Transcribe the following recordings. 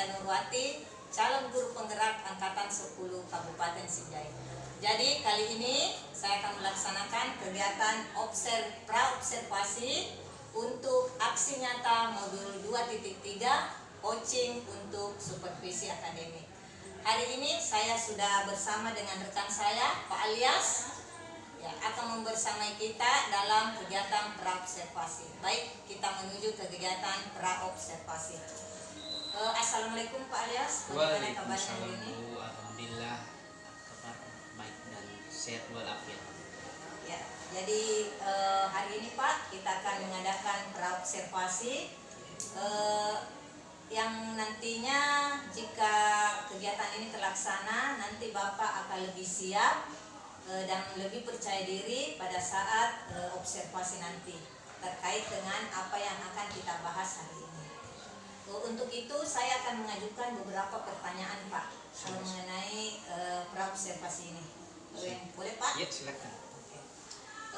Alia Nurwati, calon guru penggerak angkatan 10 Kabupaten Sinjai. Jadi kali ini saya akan melaksanakan kegiatan praobservasi untuk aksi nyata modul 2.3 coaching untuk supervisi akademik. Hari ini saya sudah bersama dengan rekan saya Pak Alias ya, akan membersamai kita dalam kegiatan praobservasi. Baik, kita menuju ke kegiatan praobservasi. Assalamualaikum Pak Alias, bagaimana kabarnya hari ini? Alhamdulillah, kabar baik dan sehat walafiat. Ya, jadi hari ini Pak kita akan mengadakan praobservasi yang nantinya jika kegiatan ini terlaksana nanti Bapak akan lebih siap dan lebih percaya diri pada saat observasi nanti terkait dengan apa yang akan kita bahas hari ini. Untuk itu saya akan mengajukan beberapa pertanyaan Pak mengenai praobservasi ini. Boleh Pak? Ya, silakan.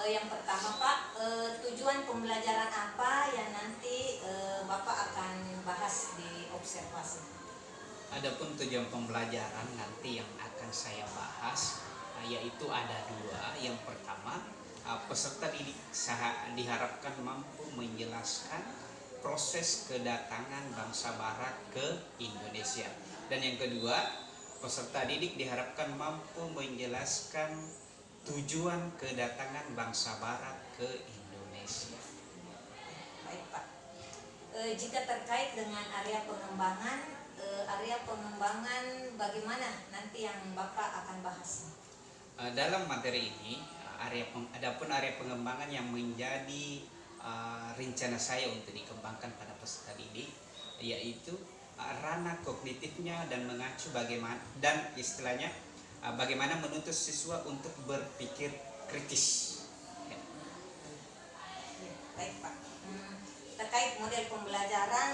Yang pertama Pak, tujuan pembelajaran apa yang nanti Bapak akan bahas di observasi? Adapun tujuan pembelajaran nanti yang akan saya bahas yaitu ada dua. Yang pertama, peserta didik diharapkan mampu menjelaskan proses kedatangan bangsa Barat ke Indonesia. Dan yang kedua, peserta didik diharapkan mampu menjelaskan tujuan kedatangan bangsa Barat ke Indonesia. Baik Pak. Jika terkait dengan area pengembangan bagaimana nanti yang Bapak akan bahas? Dalam materi ini, adapun area pengembangan yang menjadi rencana saya untuk dikembangkan pada peserta didik, yaitu ranah kognitifnya dan mengacu bagaimana dan istilahnya bagaimana menuntut siswa untuk berpikir kritis. Ya. Baik Pak. Terkait model pembelajaran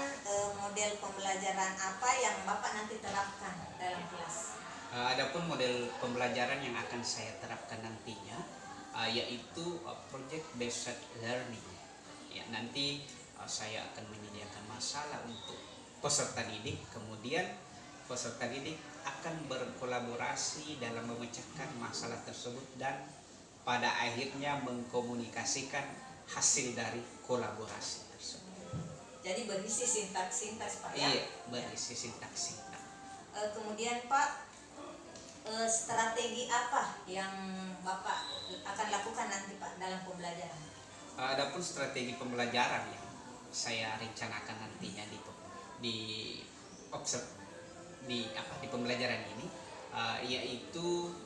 apa yang Bapak nanti terapkan dalam kelas? Adapun model pembelajaran yang akan saya terapkan nantinya yaitu project based learning. Ya, nanti saya akan menyediakan masalah untuk peserta didik, kemudian peserta didik akan berkolaborasi dalam memecahkan masalah tersebut dan pada akhirnya mengkomunikasikan hasil dari kolaborasi tersebut. Jadi berisi sintaks Pak ya? Iya, berisi sintaks. Kemudian Pak, strategi apa yang Bapak akan lakukan nanti Pak dalam pembelajaran? Adapun strategi pembelajaran yang saya rencanakan nantinya di pembelajaran ini yaitu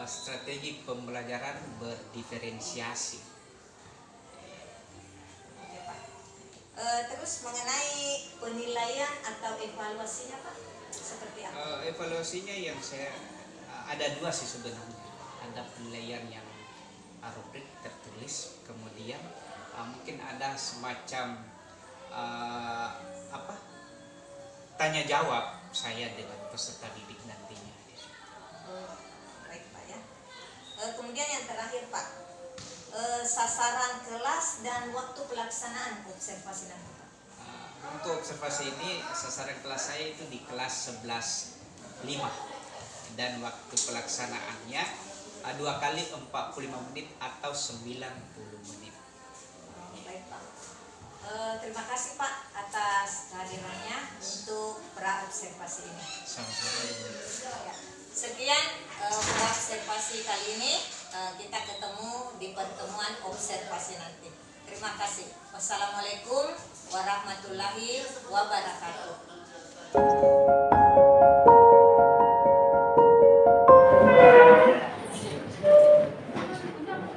strategi pembelajaran berdiferensiasi. Oke, Pak. Terus mengenai penilaian atau evaluasinya Pak, seperti apa? Evaluasinya yang saya ada dua sih sebenarnya. Ada penilaian yang rubrik tertulis, kemudian mungkin ada semacam tanya jawab saya dengan peserta didik nantinya. Baik Pak ya. Kemudian yang terakhir Pak, sasaran kelas dan waktu pelaksanaan observasi nanti Pak. Untuk observasi ini sasaran kelas saya itu di kelas 11.5 dan waktu pelaksanaannya 2 kali 45 menit atau 90 menit. Baik Pak. Terima kasih Pak atas kehadirannya untuk praobservasi ini. Sama-sama. Ya. Sekian praobservasi kali ini. Kita ketemu di pertemuan observasi nanti. Terima kasih. Wassalamualaikum warahmatullahi wabarakatuh.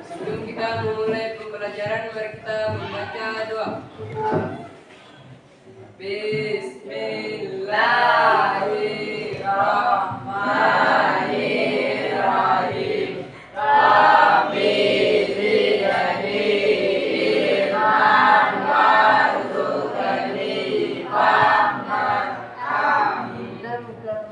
Sebelum kita memulai pembelajaran, mari kita membaca doa. Bismillahirrahmanirrahim. Rabbi zidni ilman warzuqni fahman. Amin.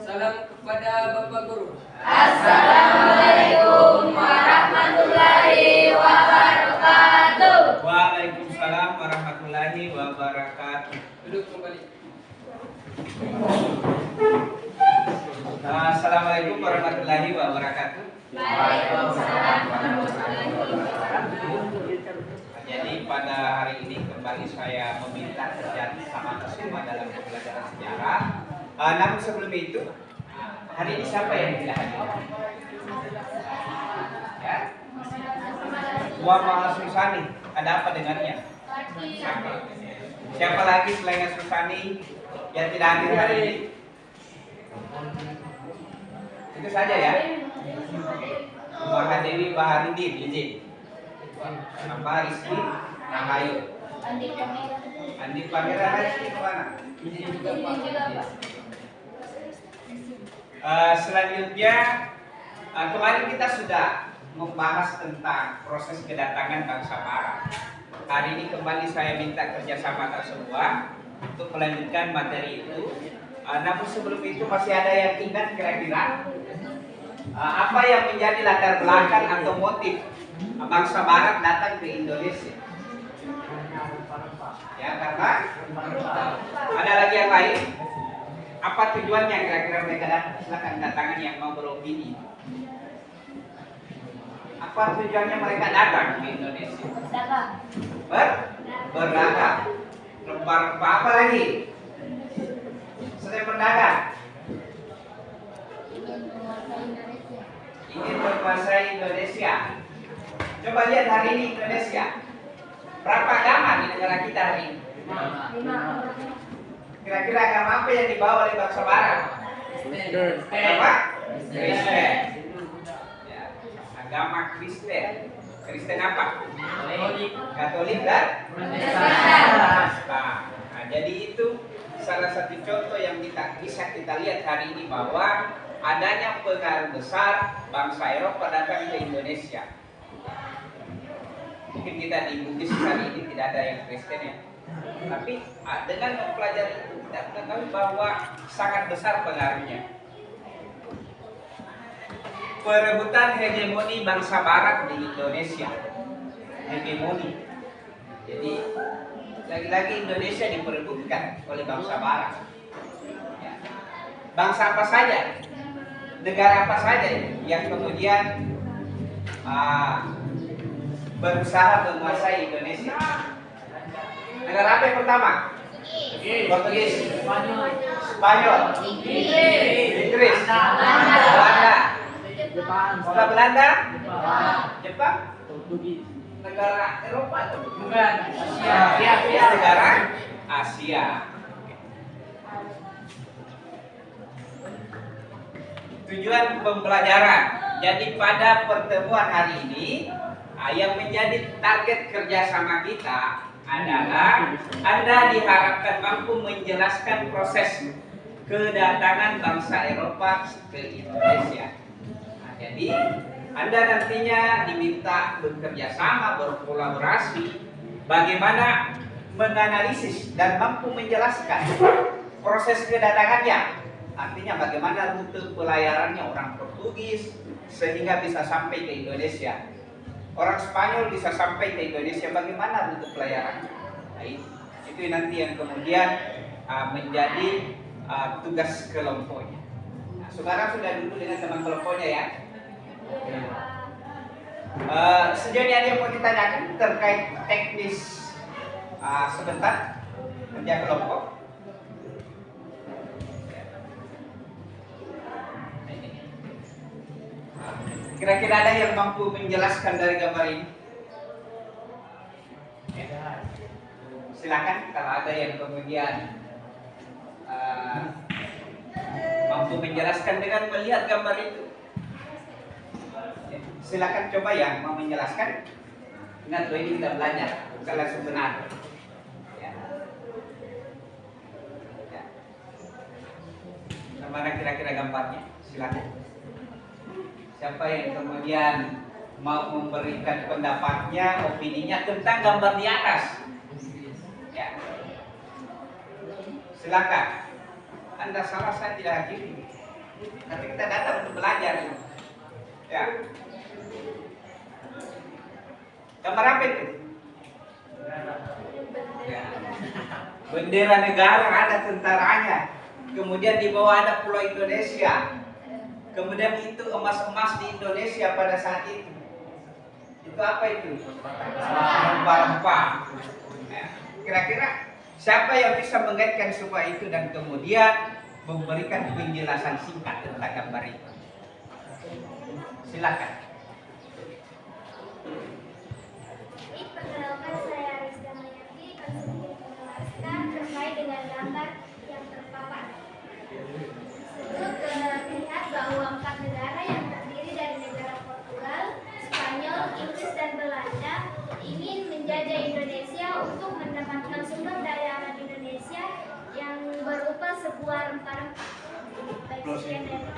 Salam kepada Bapak Guru. Assalamualaikum warahmatullahi wabarakatuh. Waalaikumsalam warahmatullahi wabarakatuh. Duduk kembali. warahmatullahi wabarakatuh. Jadi pada hari ini kembali saya meminta kerja sama semua dalam pembelajaran sejarah. Namun sebelum itu, hari ini siapa yang tidak hadir? Ya? Muhammad Susani, ada apa dengannya? Siapa lagi selain Susani yang tidak hadir hari ini? Itu saja ya. Mahadewi Baharudin, izin. Nama Rizky Rahayu. Andi Pangeran Rizky kemana? Selanjutnya, kemarin kita sudah membahas tentang proses kedatangan bangsa Barat. Hari ini kembali saya minta kerjasama kita semua untuk melanjutkan materi itu. Namun sebelum itu masih ada yang ingat kira-kira apa yang menjadi latar belakang atau motif bangsa Barat datang ke Indonesia? Ya, karena ada lagi yang lain. Apa tujuannya kira-kira mereka datang? Silakan datangan yang mau beropini. Apa tujuannya mereka datang ke Indonesia? Berdagang. Rempah-rempah apa lagi? Selain berdagang. Ingin menguasai Indonesia. Coba lihat hari ini Indonesia. Berapa agama di negara kita hari ini? 5. Kira-kira agama apa yang dibawa oleh bangsa Barat? Agama Kristen. Ya, agama Kristen. Kristen apa? Katolik dan Protestan. Nah, jadi itu salah satu contoh yang bisa kita lihat hari ini bahwa adanya pengaruh besar bangsa Eropa datang ke Indonesia. Mungkin kita di Bugis hari ini tidak ada yang Kristen ya, tapi dengan mempelajari itu kita mengetahui bahwa sangat besar pengaruhnya. Perebutan hegemoni bangsa Barat di Indonesia, hegemoni. Jadi lagi-lagi Indonesia diperebutkan oleh bangsa Barat. Ya. Bangsa apa saja, negara apa saja yang kemudian berusaha menguasai Indonesia? Negara apa yang pertama? Portugis, Spanyol, Inggris, Belanda. Setelah Belanda, Jepang, negara Eropa atau bukan? Asia. Negara Asia. Tujuan pembelajaran. Jadi pada pertemuan hari ini yang menjadi target kerjasama kita adalah Anda diharapkan mampu menjelaskan proses kedatangan bangsa Eropa ke Indonesia. Nah, jadi Anda nantinya diminta bekerja sama, berkolaborasi, bagaimana menganalisis dan mampu menjelaskan proses kedatangannya. Artinya bagaimana rute pelayarannya orang Portugis sehingga bisa sampai ke Indonesia. Orang Spanyol bisa sampai ke Indonesia, bagaimana rute pelayarannya? Nah, itu nanti yang kemudian menjadi tugas kelompoknya. Nah, sekarang sudah duduk dengan teman kelompoknya ya. Sejauh ini ada yang mau ditanyakan terkait teknis sebentar kerja kelompok? Kira-kira ada yang mampu menjelaskan dari gambar ini? Ya. Silakan kalau ada yang kemudian mampu menjelaskan dengan melihat gambar itu. Ya. Silakan coba yang mau menjelaskan. Ingat loh, ini kita belajar, bukan langsung benar. Ya. Ya. Mana kira-kira gambarnya? Silakan. Siapa yang kemudian mau memberikan pendapatnya, opininya tentang gambar di atas? Ya. Silakan. Anda salah, saya tidak hakimi. Tapi kita datang untuk belajar. Ya. Gambar apa itu? Ya. Bendera negara, ada tentaranya. Kemudian di bawah ada Pulau Indonesia. Kemudian itu emas-emas di Indonesia pada saat itu. Itu apa itu? Rempah-rempah. Nah, kira-kira siapa yang bisa mengaitkan semua itu dan kemudian memberikan penjelasan singkat tentang gambar itu? Silakan. Perkenalkan, saya Rizka Mayati, akan sedikit menjelaskan terkait dengan gambar yang terpampang. Tersebut terlihat bahwa 4 negara yang terdiri dari negara Portugal, Spanyol, Inggris, dan Belanda ingin menjajah Indonesia untuk mendapatkan sumber daya alam Indonesia yang berupa sebuah rempah-rempah. Baik, sekian dari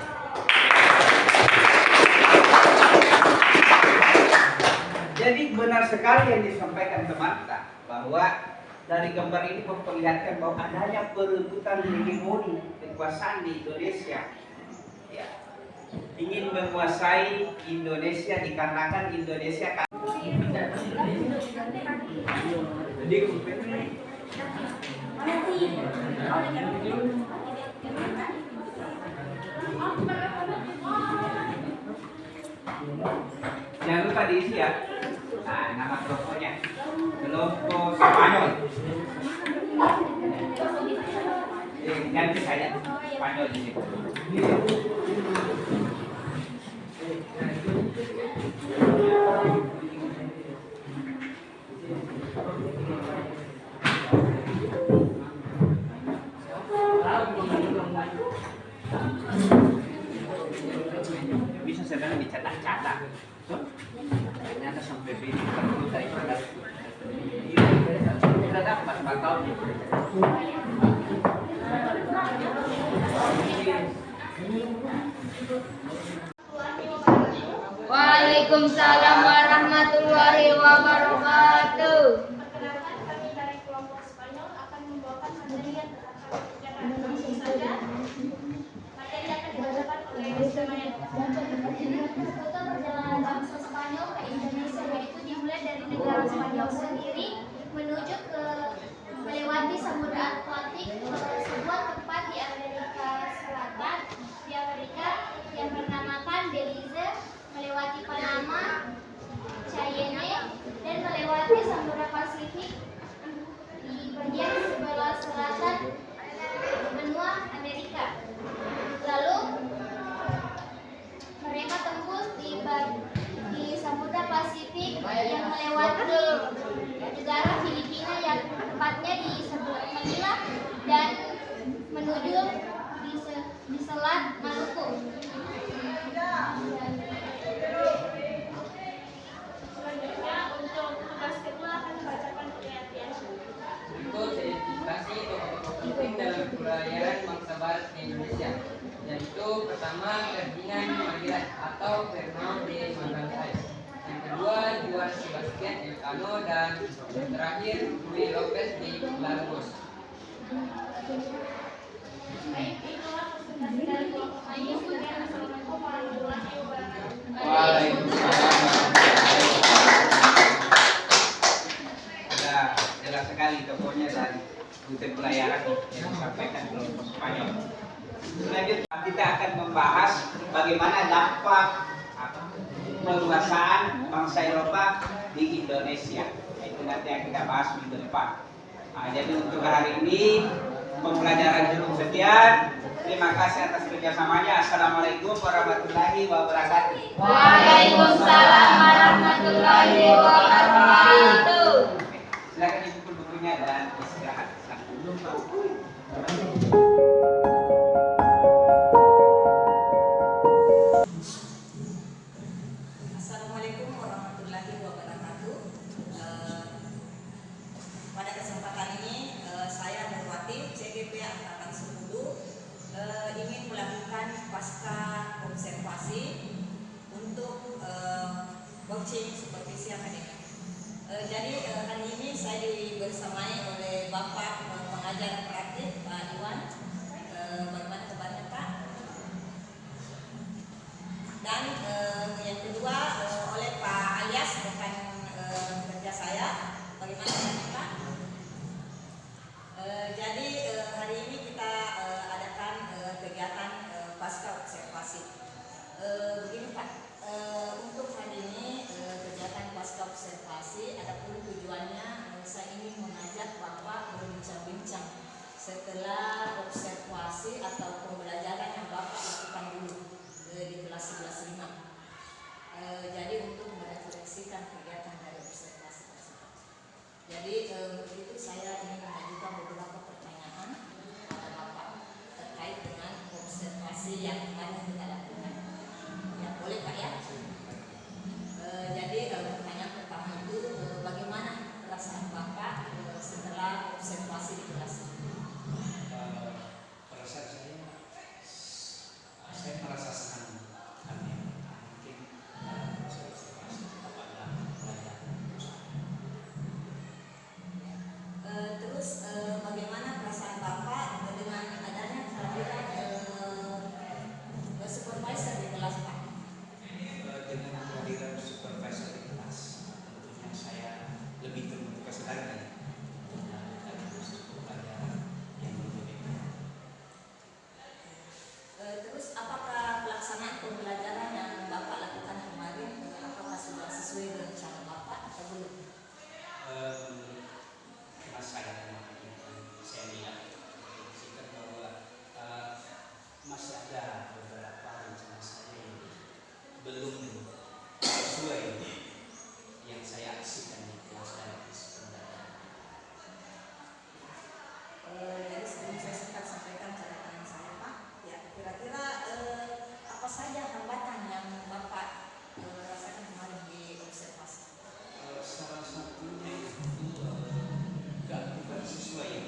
Jadi benar sekali yang disampaikan teman-teman bahwa dari gambar ini memperlihatkan bahwa adanya perebutan hegemoni kekuasaan di Indonesia. Ya. Ingin menguasai Indonesia dikarenakan Indonesia jangan lupa diisi ya. Nah, nama kelompoknya kelompok Spanyol. Ganti saja Spanyol di situ. Bisa sebenarnya dicatat-catat. Ternyata sampai bini kita ibarat kita dapat 4 tahun. Waalaikumsalam warahmatullahi wabarakatuh. Perkenalkan, kami dari kelompok Spanyol akan membawakan materi yang terkait kegiatan langsung saja. Materi akan dibacakan oleh Ismail. Rute perjalanan bangsa Spanyol ke Indonesia yaitu dimulai dari negara Spanyol sendiri menuju ke melewati Samudra Atlantik ke sebuah tempat di Amerika Selatan, di Amerika yang bernamakan Belize, melewati Panama, Cheyenne, dan melewati Samudra Pasifik di bagian sebelah selatan benua Amerika. Lalu mereka tembus di Samudra Pasifik yang melewati negara Filipina yang tepatnya di sebelah Manila dan menuju di Selat Maluku. Selanjutnya untuk tugas kedua akan dibacakan oleh Atiasya. Untuk identifikasi tokoh-tokoh penting dalam pelayaran bangsa Barat di Indonesia, yaitu pertama Ferdinand Magellan atau Fernando de Magallanes, yang kedua Juan Sebastian Elcano, dan yang terakhir Ruy Lopez de Largos. Baik, itulah presentasi dari kelompok Ayu. Assalamualaikum warahmatullahi wabarakatuh. Sudah jelas sekali tokohnya dari rute pelayaran yang disampaikan kelompok Spanyol. Selanjutnya kita akan membahas bagaimana dampak penguasaan bangsa Eropa di Indonesia. Itu nanti yang kita bahas minggu depan. Nah, jadi untuk hari ini pembelajaran cukup sekian. Terima kasih atas kerjasamanya. Assalamualaikum warahmatullahi wabarakatuh. Waalaikumsalam warahmatullahi wabarakatuh. Silakan dipukul bukunya dan istirahat. Assalamualaikum warahmatullahi wabarakatuh. Pada kesempatan ini saya Nurwati CGP Angkatan 10 ingin melakukan pasca observasi untuk coaching supervisi akademik. Jadi hari ini saya dibersamai oleh Bapak pengajar praktik Pak Iwan. Bagaimana kabarnya Pak? Dan yang kedua oleh Pak Alias, rekan kerja saya. Bagaimana kabarnya Pak? Jadi hari ini kita adakan kegiatan pasca observasi. evaluasi yang kemarin kita lakukan. Ya, boleh Pak ya? Jadi pertanyaan pertama itu bagaimana perasaan Bapak setelah observasi di kelas? Perasaan saya merasa senang karena mungkin saya observasi kepada pelajar. Terus bagaimana perasaan Bapak dengan adanya kehadiran supervisor di kelas Pak? Dengan kehadiran supervisor di kelas, tentunya saya lebih termotivasi lagi untuk melakukan pelajaran yang berbeda. Terus apakah pelaksanaan pembelajaran yang Bapak lakukan kemarin apakah sudah sesuai rencana Bapak atau belum? Mas saya lihat bahwa masih ada beberapa rencana saya yang belum sesuai yang saya aksikan di kelas dan di sekolah. Jadi sebelum saya sempat sampaikan catatan saya Pak, ya kira-kira apa saja hambatan yang Bapak rasakan kemarin di observasi? Salah satunya itu bukan sesuai yang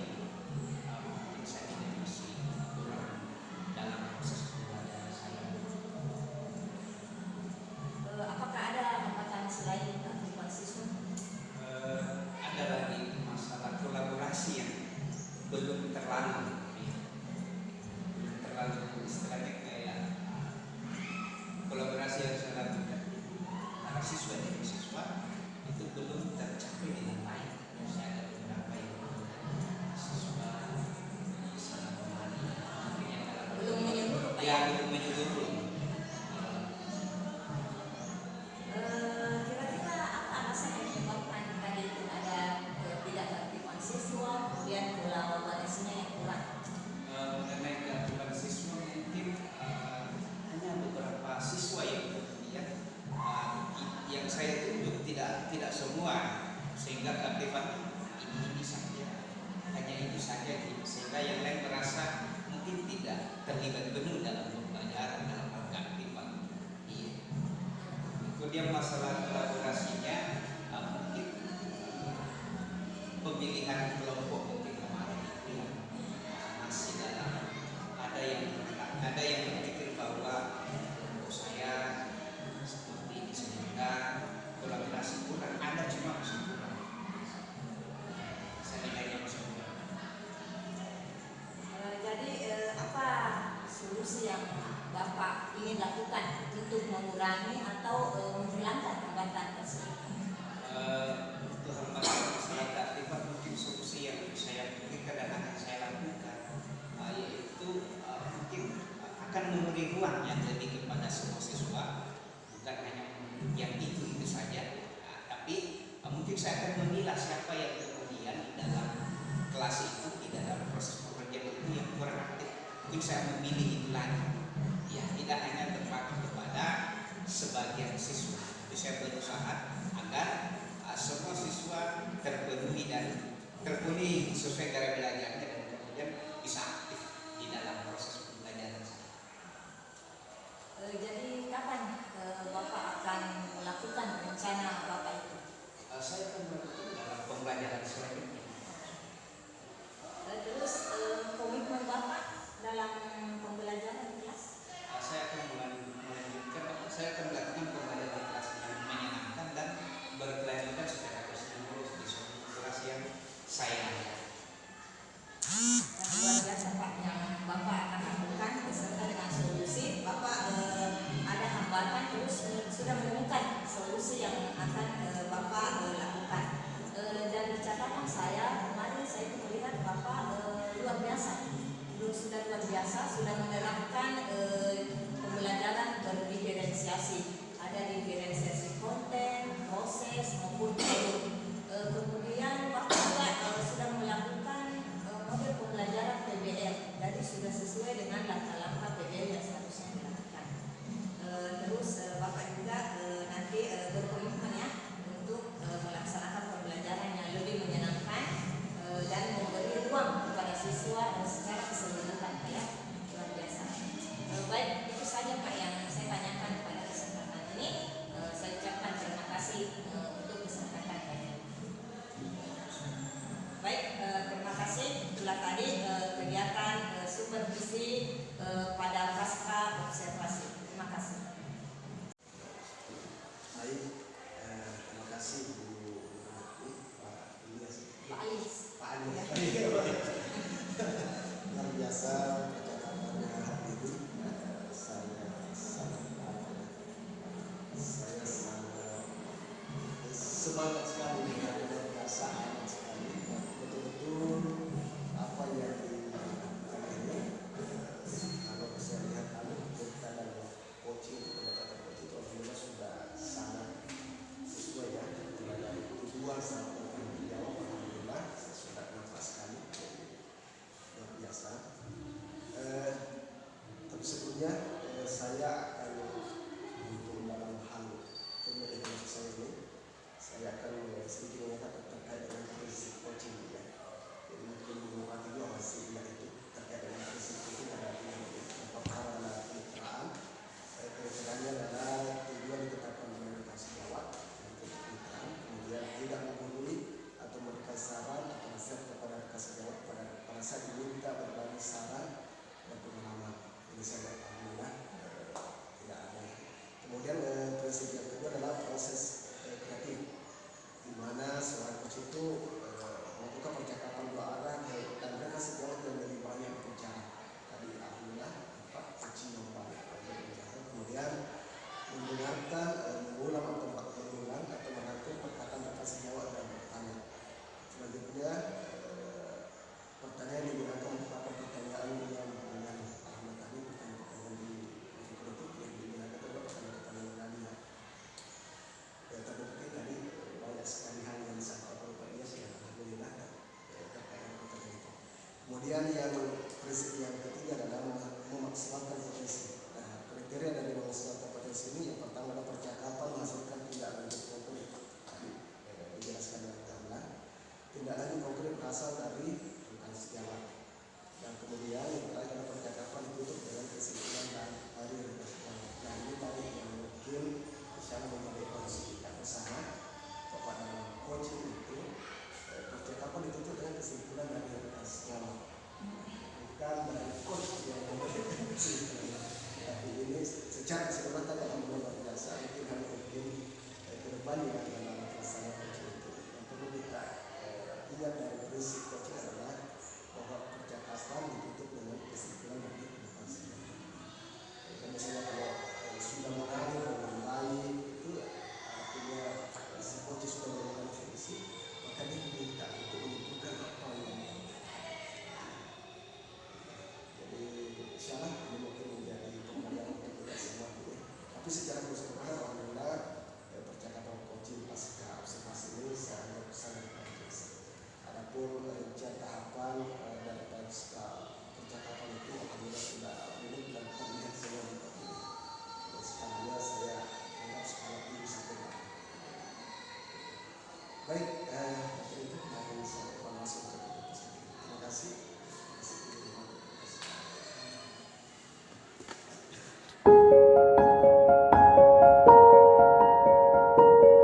mungkin saya tidak masih kurang dalam proses pembelajaran saya. Apakah ada hambatan selain keaktifan siswa? Ada lagi masalah kolaborasi yang belum terlalu istilahnya kayak kolaborasi yang saya lakukan antara siswa dan siswa itu belum tercapai dengan baik. Saya ada beberapa yang siswa salah memahami Belum menyeluruh Pak ya belum menyeluruh. Kira-kira apa alasan yang menyebabkan tadi itu ada tidak keaktifan siswa, kemudian kolaborasinya yang kurang? Mengenai keaktifan siswa mungkin hanya beberapa siswa yang kemudian yang saya tunjuk tidak semua, sehingga keaktifan ini saja, hanya itu saja, sehingga yang lain merasa mungkin tidak terlibat penuh dalam pembelajaran dalam hal keaktifan. Iya. Kemudian masalah kolaborasinya mungkin pemilihan kelompok mungkin kemarin itu yang masih dalam ada yang berpikir bahwa kelompok saya seperti ini sehingga kolaborasi kurang, ada cuma masih kurang. Saya nilainya masih kurang. Jadi apa solusi yang Bapak ingin lakukan untuk mengurangi atau menghilangkan hambatan tersebut? Untuk hambatan masalah keaktifan mungkin solusi yang saya pikirkan dan akan saya lakukan yaitu mungkin akan memberi ruang yang lebih kepada semua siswa, bukan hanya yang itu saja, tapi mungkin saya akan memilah siapa yang kemudian di dalam kelas itu, di dalam proses pengerjaan itu yang kurang aktif. Mungkin saya memilih itu lagi, ya tidak hanya terpaku kepada sebagian siswa. Tapi saya berusaha agar semua siswa terpenuhi sesuai cara belajarnya dan kemudian bisa aktif di dalam proses pembelajaran saya. Jadi kapan Bapak akan melakukan rencana Bapak itu? Saya akan melakukan dalam pembelajaran selanjutnya. Terus komitmen Bapak dalam pembelajaran di kelas? Saya akan melanjutkan, saya akan melakukan pembelajaran kelas yang menyenangkan dan berkelanjutan secara terus-menerus di seluruh kelas yang saya ajar. Luar biasa Pak yang Bapak akan lakukan beserta dengan solusi. Bapak ada hambatan terus sudah menemukan solusi yang akan Bapak lakukan. Dan di catatan saya kemarin saya melihat Bapak luar biasa. Sudah luar biasa, sudah menerapkan pembelajaran berdiferensiasi. Ada diferensiasi konten, proses maupun produk. Kemudian Bapak juga sudah melakukan model pembelajaran PBL, jadi sudah sesuai dengan langkah-langkah PBL yang seharusnya dilakukan. Terus Bapak juga nanti berkomitmen ya untuk melaksanakan pembelajaran yang lebih menyenangkan dan memberi ruang kepada siswa secara keseluruhan ya, luar biasa. semangat sekali, luar biasa hangat sekali. Betul-betul apa yang dilakukan ini, kalau saya lihat kita dalam coaching, pendekatan coaching itu alhamdulillah sudah sangat sesuai ya dari tujuan sampai tanggung jawab. Alhamdulillah saya sudah nampak sekali, luar biasa. Tapi sebelumnya saya akan untuk dalam hal pemerintahan saya ini, saya akan sedikit mengatakan terkait dengan prinsip coaching ya. Jadi mungkin beberapa juga masih ingat itu terkait dengan prinsip coaching ada perkara kemitraan. Kemitraannya adalah tujuan ditetapkan memberikan sejawat untuk kemitraan, kemudian tidak menggurui atau memberikan saran atau nasihat kepada rekan sejawat pada saat diminta berbagi saran dan pengalaman. Ini saya alhamdulillah tidak ada. Kemudian prinsip yang kedua adalah proses kreatif, di mana seorang coach itu membuka percakapan dua arah dan mereka sejawat yang lebih banyak berbicara. Tadi alhamdulillah coaching yang banyak berbicara. Kemudian mendengarkan, mengulang atau merangkum perkataan rekan sejawat dan bertanya. Selanjutnya pertanyaan digunakan untuk apa pertanyaan yang dengan Ahmad tadi, pertanyaan di politik yang digunakan adalah pertanyaan tadi ya. Ya terbukti tadi banyak sekali hal yang disampaikan oleh Pak Ilyas ya, alhamdulillah terkait dengan pertanyaan itu. Kemudian yang prinsip yang ketiga adalah memaksimalkan potensi. Nah, kriteria dari memaksimalkan potensi ini yang pertama adalah percakapan